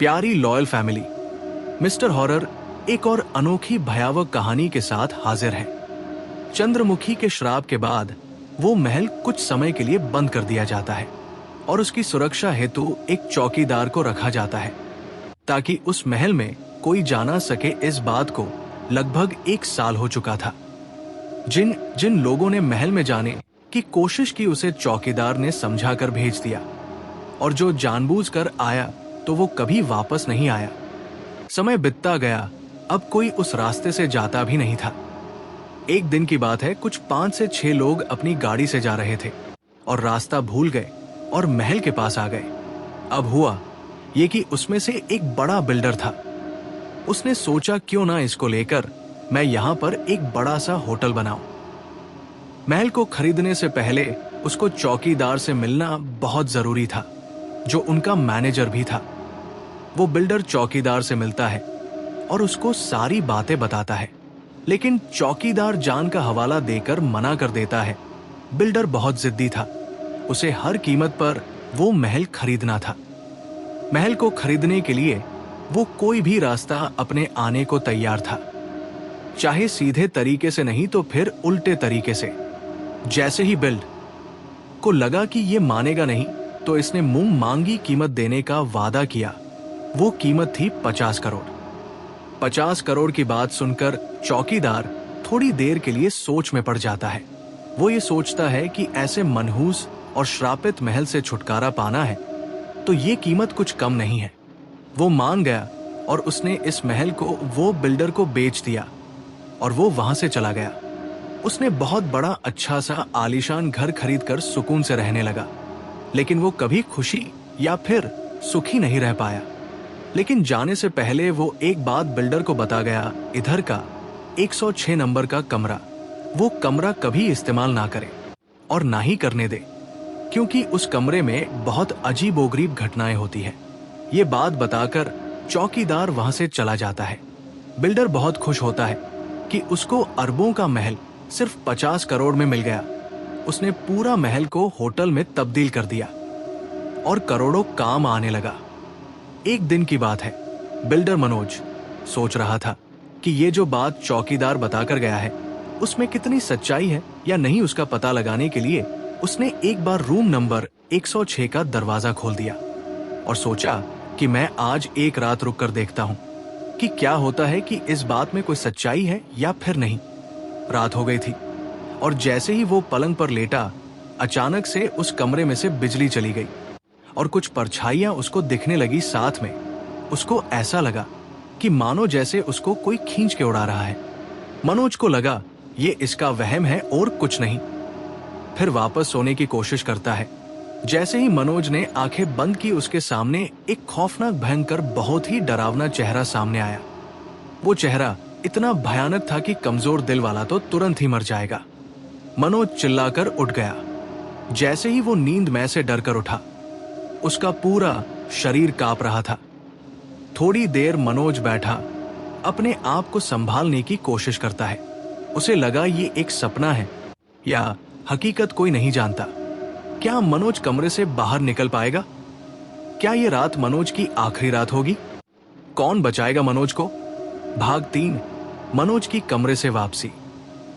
प्यारी loyal family, mister horror एक और अनोखी भयावह कहानी के साथ हाजिर है। चंद्रमुखी के श्राप के बाद वो महल कुछ समय के लिए बंद कर दिया जाता है और उसकी सुरक्षा हेतु एक चौकीदार को रखा जाता है ताकि उस महल में कोई जाना सके। इस बात को लगभग 1 साल हो चुका था। जिन जिन लोगों ने महल में जाने की कोशिश की उसे चौकीदार ने समझाकर भेज दिया, और जो जानबूझकर आया तो वो कभी वापस नहीं आया। समय बीतता गया, अब कोई उस रास्ते से जाता भी नहीं था। एक दिन की बात है, कुछ 5 से 6 लोग अपनी गाड़ी से जा रहे थे और रास्ता भूल गए और महल के पास आ गए। अब हुआ ये कि उसमें से एक बड़ा बिल्डर था। उसने सोचा क्यों ना इसको लेकर मैं यहां पर एक बड़ा सा होटल बनाऊं। महल को खरीदने से पहले उसको चौकीदार से मिलना बहुत जरूरी था, जो उनका मैनेजर भी था। वो बिल्डर चौकीदार से मिलता है और उसको सारी बातें बताता है, लेकिन चौकीदार जान का हवाला देकर मना कर देता है। बिल्डर बहुत जिद्दी था, उसे हर कीमत पर वो महल खरीदना था। महल को खरीदने के लिए वो कोई भी रास्ता अपने आने को तैयार था, चाहे सीधे तरीके से नहीं तो फिर उल्टे तरीके से। जैसे ही बिल्ड को लगा कि ये मानेगा नहीं, तो इसने मुंह मांगी कीमत देने का वादा किया। वो कीमत थी 50 करोड़। 50 करोड़ की बात सुनकर चौकीदार थोड़ी देर के लिए सोच में पड़ जाता है। वो ये सोचता है कि ऐसे मनहूस और श्रापित महल से छुटकारा पाना है तो ये कीमत कुछ कम नहीं है। वो मान गया और उसने इस महल को वो बिल्डर को बेच दिया और वो वहां से चला गया। उसने बहुत बड़ा अच्छा सा आलीशान घर खरीदकर सुकून से रहने लगा, लेकिन वो कभी खुशी या फिर सुखी नहीं रह पाया। लेकिन जाने से पहले वो एक बात बिल्डर को बता गया, इधर का 106 नंबर का कमरा, वो कमरा कभी इस्तेमाल ना करे और ना ही करने दे, क्योंकि उस कमरे में बहुत अजीबोगरीब घटनाएं होती है। ये बात बताकर चौकीदार वहां से चला जाता है। बिल्डर बहुत खुश होता है कि उसको अरबों का महल सिर्फ 50 करोड़ में मिल गया। उसने पूरा महल को होटल में तब्दील कर दिया और करोड़ों काम आने लगा। एक दिन की बात है, बिल्डर मनोज सोच रहा था कि ये जो बात चौकीदार बताकर गया है उसमें कितनी सच्चाई है या नहीं। उसका पता लगाने के लिए उसने एक बार रूम नंबर 106 का दरवाजा खोल दिया और सोचा कि मैं आज एक रात रुक कर देखता हूं कि क्या होता है, कि इस बात में कोई सच्चाई है या फिर नहीं। रात हो गई थी और जैसे ही वो पलंग पर लेटा, अचानक से उस कमरे में से बिजली चली गई और कुछ परछाइयां उसको दिखने लगी। साथ में उसको ऐसा लगा कि मानो जैसे उसको कोई खींच के उड़ा रहा है। मनोज को लगा ये इसका वहम है और कुछ नहीं। फिर वापस सोने की कोशिश करता है। जैसे ही मनोज ने आंखें बंद की, उसके सामने एक खौफनाक, भयंकर, बहुत ही डरावना चेहरा सामने आया। वो चेहरा इतना भयानक था कि कमजोर दिल वाला तो तुरंत ही मर जाएगा। मनोज चिल्लाकर उठ गया। जैसे ही वो नींद में से डरकर उठा, उसका पूरा शरीर कांप रहा था। थोड़ी देर मनोज बैठा, अपने आप को संभालने की कोशिश करता है। उसे लगा ये एक सपना है या हकीकत, कोई नहीं जानता। क्या मनोज कमरे से बाहर निकल पाएगा? क्या ये रात मनोज की आखिरी रात होगी? कौन बचाएगा मनोज को? भाग 3, मनोज की कमरे से वापसी।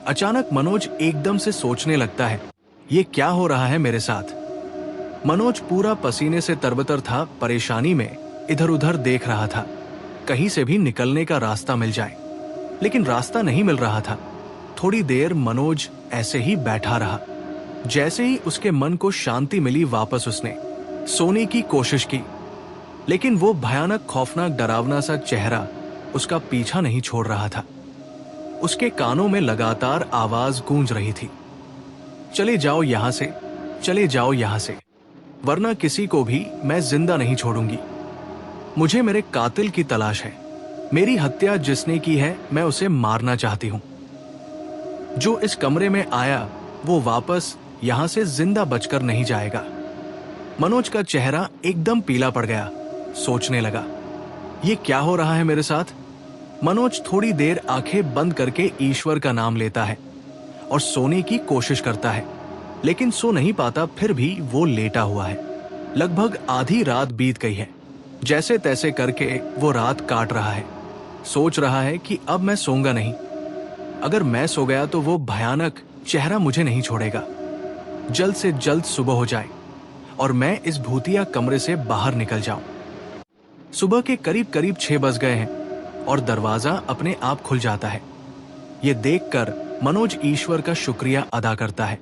अचानक मनोज एकदम से सोचने लगता है, ये क्या हो रहा है मेरे साथ? मनोज पूरा पसीने से तरबतर था, परेशानी में इधर उधर देख रहा था, कहीं से भी निकलने का रास्ता मिल जाए, लेकिन रास्ता नहीं मिल रहा था। थोड़ी देर मनोज ऐसे ही बैठा रहा। जैसे ही उसके मन को शांति मिली, वापस उसने सोने की कोशिश की, लेकिन वो भयानक, खौफनाक, डरावना सा चेहरा उसका पीछा नहीं छोड़ रहा था। उसके कानों में लगातार आवाज गूंज रही थी, चले जाओ यहां से, चले जाओ यहां से, वरना किसी को भी मैं जिंदा नहीं छोड़ूंगी। मुझे मेरे कातिल की तलाश है। मेरी हत्या जिसने की है, मैं उसे मारना चाहती हूं। जो इस कमरे में आया वो वापस यहां से जिंदा बचकर नहीं जाएगा। मनोज का चेहरा एकदम पीला पड़ गया। सोचने लगा, ये क्या हो रहा है मेरे साथ? मनोज थोड़ी देर आंखें बंद करके ईश्वर का नाम लेता है और सोने की कोशिश करता है, लेकिन सो नहीं पाता। फिर भी वो लेटा हुआ है। लगभग आधी रात बीत गई है। जैसे तैसे करके वो रात काट रहा है। सोच रहा है कि अब मैं सोऊंगा नहीं। अगर मैं सो गया तो वो भयानक चेहरा मुझे नहीं छोड़ेगा। जल्द से जल्द सुबह हो जाए और मैं इस भूतिया कमरे से बाहर निकल जाऊं। सुबह के करीब करीब 6 बज गए हैं और दरवाजा अपने आप खुल जाता है। ये देखकर मनोज ईश्वर का शुक्रिया अदा करता है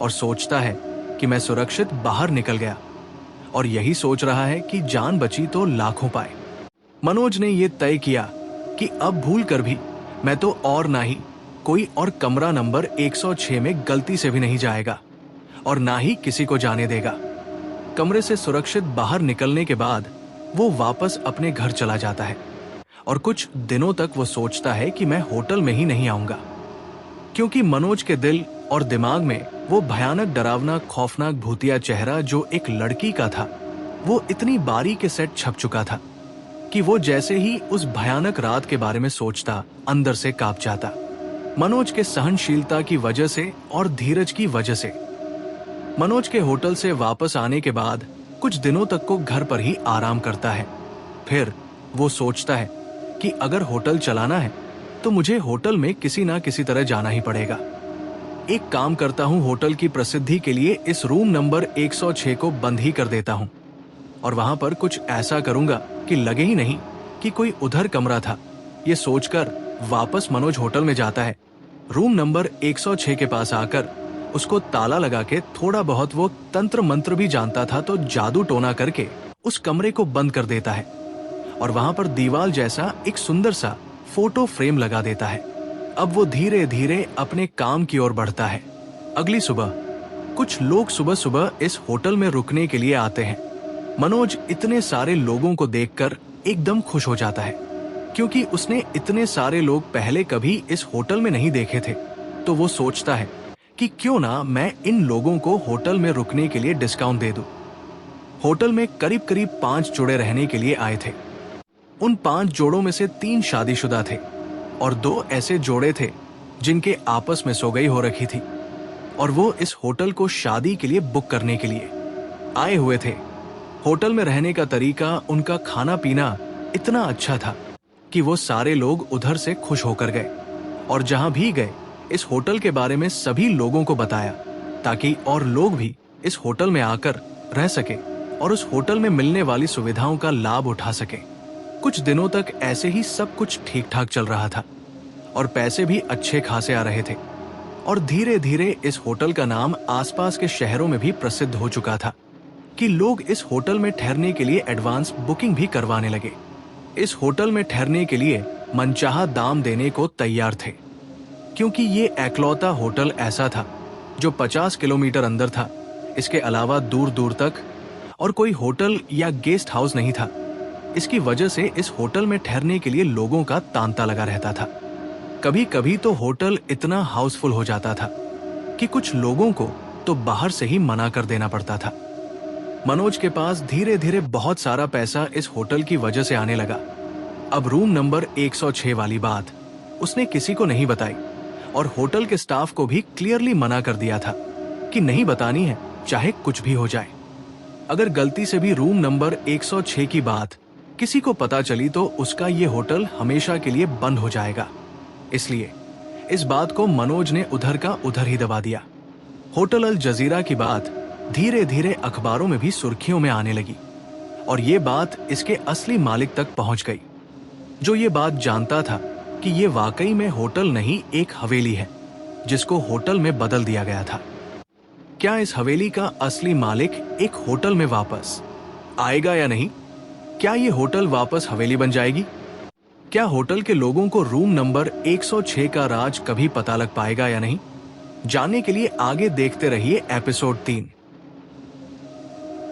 और सोचता है कि मैं सुरक्षित बाहर निकल गया, और यही सोच रहा है कि जान बची तो लाखों पाए। मनोज ने यह तय किया कि अब भूल कर भी मैं तो और ना ही कोई और कमरा नंबर 106 में गलती से भी नहीं जाएगा और ना ही किसी को जाने देगा। कमरे से सुरक्षित बाहर निकलने के बाद वो वापस अपने घर चला जाता है और कुछ दिनों तक वो सोचता है कि मैं होटल में ही नहीं आऊंगा, क्योंकि मनोज के दिल और दिमाग में वो भयानक डरावना खौफनाक भूतिया चेहरा जो एक लड़की का था, वो इतनी बारीकी से छप चुका था कि वो जैसे ही उस भयानक रात के बारे में सोचता अंदर से कांप जाता। मनोज के सहनशीलता की वजह से और धीरज की वजह से मनोज के होटल से वापस आने के बाद कुछ दिनों तक को घर पर ही आराम करता है। फिर वो सोचता है कि अगर होटल चलाना है तो मुझे होटल में किसी ना किसी तरह जाना ही पड़ेगा। एक काम करता हूँ, होटल की प्रसिद्धि के लिए इस रूम नंबर 106 को बंद ही कर देता हूँ और वहां पर कुछ ऐसा करूंगा कि लगे ही नहीं कि कोई उधर कमरा था। ये सोचकर वापस मनोज होटल में जाता है। रूम नंबर 106 के पास आकर उसको ताला लगा के, थोड़ा बहुत वो तंत्र मंत्र भी जानता था तो जादू टोना करके उस कमरे को बंद कर देता है और वहां पर दीवार जैसा एक सुंदर सा फोटो फ्रेम लगा देता है। अब वो धीरे धीरे अपने काम की ओर बढ़ता है। अगली सुबह कुछ लोग सुबह सुबह इस होटल में रुकने के लिए आते हैं। मनोज इतने सारे लोगों को देखकर एकदम खुश हो जाता है, क्योंकि उसने इतने सारे लोग पहले कभी इस होटल में नहीं देखे थे। तो वो सोचता है कि क्यों ना मैं इन लोगों को होटल में रुकने के लिए डिस्काउंट दे दूं। होटल में करीब करीब 5 जोड़े रहने के लिए आए थे। उन 5 जोड़ों में से 3 शादीशुदा थे और 2 ऐसे जोड़े थे जिनके आपस में सौगई हो रखी थी, और वो इस होटल को शादी के लिए बुक करने के लिए आए हुए थे। होटल में रहने का तरीका, उनका खाना पीना इतना अच्छा था कि वो सारे लोग उधर से खुश होकर गए और जहां भी गए इस होटल के बारे में सभी लोगों को बताया, ताकि और लोग भी इस होटल में आकर रह सके और उस होटल में मिलने वाली सुविधाओं का लाभ उठा सके। कुछ दिनों तक ऐसे ही सब कुछ ठीक ठाक चल रहा था और पैसे भी अच्छे खासे आ रहे थे, और धीरे धीरे इस होटल का नाम आसपास के शहरों में भी प्रसिद्ध हो चुका था कि लोग इस होटल में ठहरने के लिए एडवांस बुकिंग भी करवाने लगे। इस होटल में ठहरने के लिए मनचाहा दाम देने को तैयार थे, क्योंकि ये एकलौता होटल ऐसा था जो 50 किलोमीटर अंदर था। इसके अलावा दूर दूर तक और कोई होटल या गेस्ट हाउस नहीं था। इसकी वजह से इस होटल में ठहरने के लिए लोगों का तांता लगा रहता था। कभी कभी तो होटल इतना हाउसफुल हो जाता था कि कुछ लोगों को तो बाहर से ही मना कर देना पड़ता था। मनोज के पास धीरे धीरे बहुत सारा पैसा इस होटल की वजह से आने लगा। अब रूम नंबर 106 वाली बात उसने किसी को नहीं बताई और होटल के स्टाफ को भी क्लियरली मना कर दिया था कि नहीं बतानी है, चाहे कुछ भी हो जाए। अगर गलती से भी रूम नंबर 106 की बात किसी को पता चली तो उसका ये होटल हमेशा के लिए बंद हो जाएगा। इसलिए इस बात को मनोज ने उधर का उधर ही दबा दिया। होटल अल जजीरा की बात धीरे धीरे अखबारों में भी सुर्खियों में आने लगी और ये बात इसके असली मालिक तक पहुंच गई, जो ये बात जानता था कि ये वाकई में होटल नहीं, एक हवेली है जिसको होटल में बदल दिया गया था। क्या इस हवेली का असली मालिक एक होटल में वापस आएगा या नहीं? क्या ये होटल वापस हवेली बन जाएगी? क्या होटल के लोगों को रूम नंबर 106 का राज कभी पता लग पाएगा या नहीं? जानने के लिए आगे देखते रहिए एपिसोड 3।